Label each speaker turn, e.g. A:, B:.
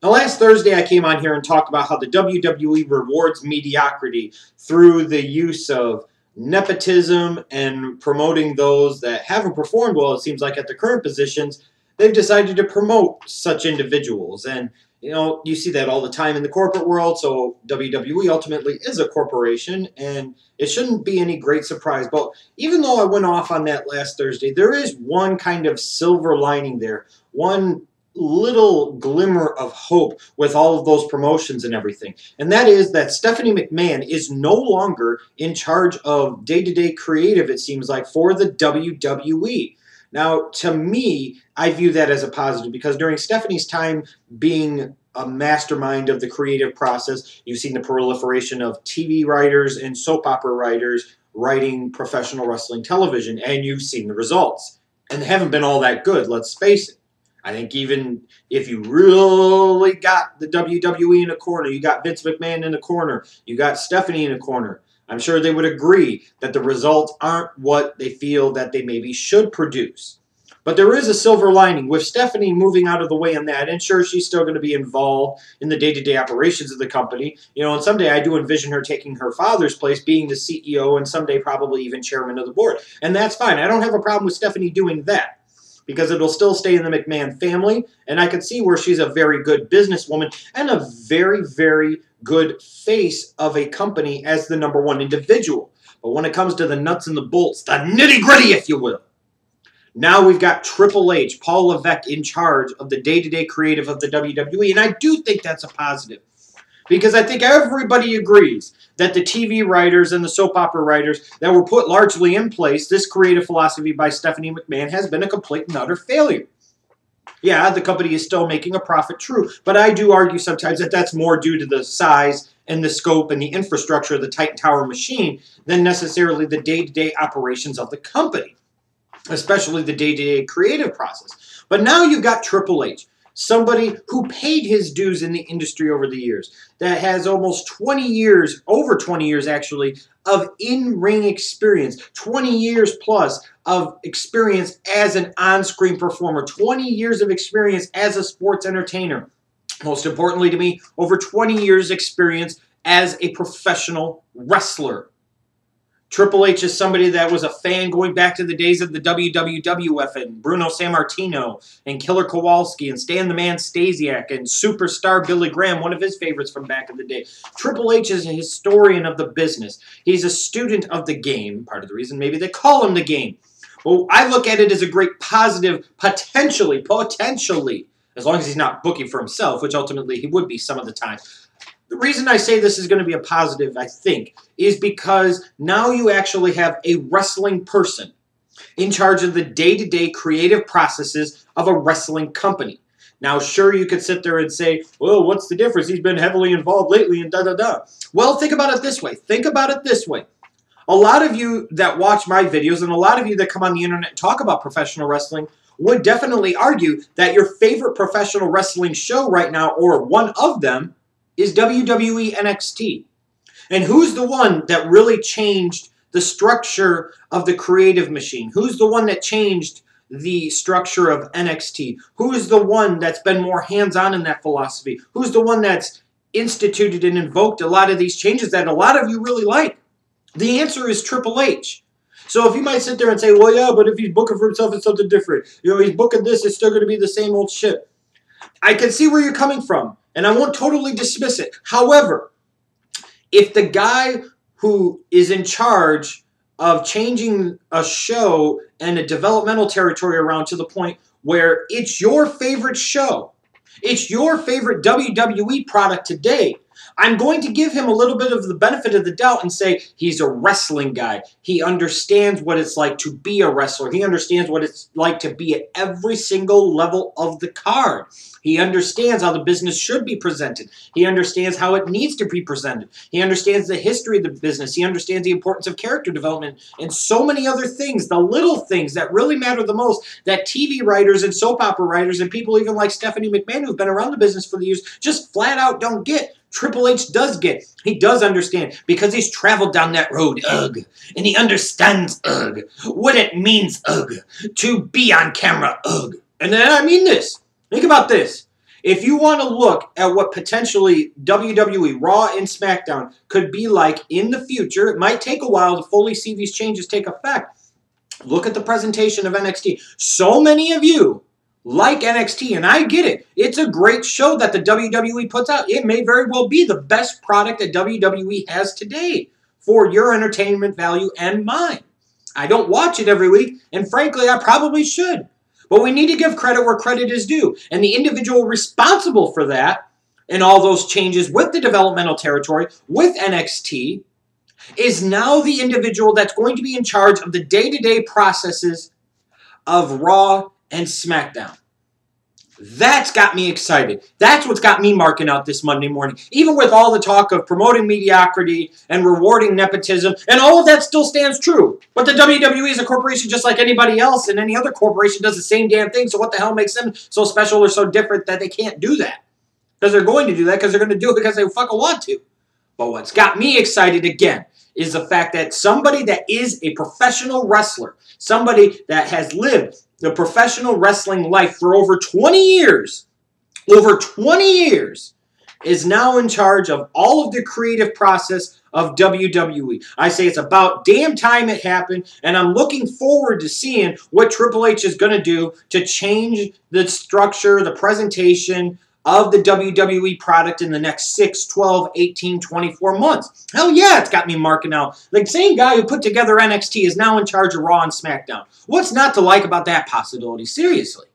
A: Now, last Thursday, I came on here and talked about how the WWE rewards mediocrity through the use of nepotism and promoting those that haven't performed well, it seems like, at the current positions. They've decided to promote such individuals. And, you know, you see that all the time in the corporate world. So WWE ultimately is a corporation, and it shouldn't be any great surprise. But even though I went off on that last Thursday, there is one kind of silver lining there. One little glimmer of hope with all of those promotions and everything. And that is that Stephanie McMahon is no longer in charge of day-to-day creative, it seems like, for the WWE. Now, to me, I view that as a positive because during Stephanie's time being a mastermind of the creative process, you've seen the proliferation of TV writers and soap opera writers writing professional wrestling television, and you've seen the results. And they haven't been all that good, let's face it. I think even if you really got the WWE in a corner, you got Vince McMahon in a corner, you got Stephanie in a corner, I'm sure they would agree that the results aren't what they feel that they maybe should produce. But there is a silver lining with Stephanie moving out of the way on that. And sure, she's still going to be involved in the day-to-day operations of the company. You know, and someday I do envision her taking her father's place, being the CEO, and someday probably even chairman of the board. And that's fine. I don't have a problem with Stephanie doing that, because it'll still stay in the McMahon family, and I can see where she's a very good businesswoman and a very, very good face of a company as the #1 individual. But when it comes to the nuts and the bolts, the nitty-gritty, if you will, now we've got Triple H, Paul Levesque, in charge of the day-to-day creative of the WWE, and I do think that's a positive. Because I think everybody agrees that the TV writers and the soap opera writers that were put largely in place, this creative philosophy by Stephanie McMahon has been a complete and utter failure. Yeah, the company is still making a profit, true. But I do argue sometimes that that's more due to the size and the scope and the infrastructure of the Titan Tower machine than necessarily the day-to-day operations of the company, especially the day-to-day creative process. But now you've got Triple H, somebody who paid his dues in the industry over the years, that has almost 20 years, over 20 years actually, of in-ring experience, 20 years plus of experience as an on-screen performer, 20 years of experience as a sports entertainer. Most importantly to me, over 20 years experience as a professional wrestler. Triple H is somebody that was a fan going back to the days of the WWF and Bruno Sammartino and Killer Kowalski and Stan the Man Stasiak and Superstar Billy Graham, one of his favorites from back in the day. Triple H is a historian of the business. He's a student of the game, part of the reason maybe they call him the game. Well, I look at it as a great positive, potentially, as long as he's not booking for himself, which ultimately he would be some of the time. The reason I say this is going to be a positive, I think, is because now you actually have a wrestling person in charge of the day-to-day creative processes of a wrestling company. Now, sure, you could sit there and say, well, what's the difference? He's been heavily involved lately and da-da-da. Well, think about it this way. Think about it this way. A lot of you that watch my videos and a lot of you that come on the internet and talk about professional wrestling would definitely argue that your favorite professional wrestling show right now, or one of them, is WWE NXT. And who's the one that really changed the structure of the creative machine? Who's the one that changed the structure of NXT? Who is the one that's been more hands-on in that philosophy? Who's the one that's instituted and invoked a lot of these changes that a lot of you really like? The answer is Triple H. So if you might sit there and say, well, yeah, but if he's booking for himself, it's something different. You know, he's booking this, it's still going to be the same old shit. I can see where you're coming from, and I won't totally dismiss it. However, if the guy who is in charge of changing a show and a developmental territory around to the point where it's your favorite show, it's your favorite WWE product today, I'm going to give him a little bit of the benefit of the doubt and say he's a wrestling guy. He understands what it's like to be a wrestler. He understands what it's like to be at every single level of the card. He understands how the business should be presented. He understands how it needs to be presented. He understands the history of the business. He understands the importance of character development and so many other things, the little things that really matter the most, that TV writers and soap opera writers and people even like Stephanie McMahon who've been around the business for the years just flat out don't get. Triple H does get. He does understand because he's traveled down that road, ugh. And he understands, ugh, what it means, ugh, to be on camera, ugh. And then I mean this. Think about this. If you want to look at what potentially WWE, Raw, and SmackDown could be like in the future, it might take a while to fully see these changes take effect. Look at the presentation of NXT. So many of you like NXT, and I get it. It's a great show that the WWE puts out. It may very well be the best product that WWE has today for your entertainment value and mine. I don't watch it every week, and frankly, I probably should. But we need to give credit where credit is due. And the individual responsible for that and all those changes with the developmental territory, with NXT, is now the individual that's going to be in charge of the day-to-day processes of Raw and SmackDown. That's got me excited. That's what's got me marking out this Monday morning. Even with all the talk of promoting mediocrity and rewarding nepotism, and all of that still stands true. But the WWE is a corporation just like anybody else, and any other corporation does the same damn thing, so what the hell makes them so special or so different that they can't do that? Because they're going to do that, because they're going to do it because they fucking want to. But what's got me excited again is the fact that somebody that is a professional wrestler, somebody that has lived the professional wrestling life for over 20 years, is now in charge of all of the creative process of WWE. I say it's about damn time it happened, and I'm looking forward to seeing what Triple H is going to do to change the structure, the presentation of the WWE product in the next 6, 12, 18, 24 months. Hell yeah, it's got me marking out. Like, same guy who put together NXT is now in charge of Raw and SmackDown. What's not to like about that possibility? Seriously.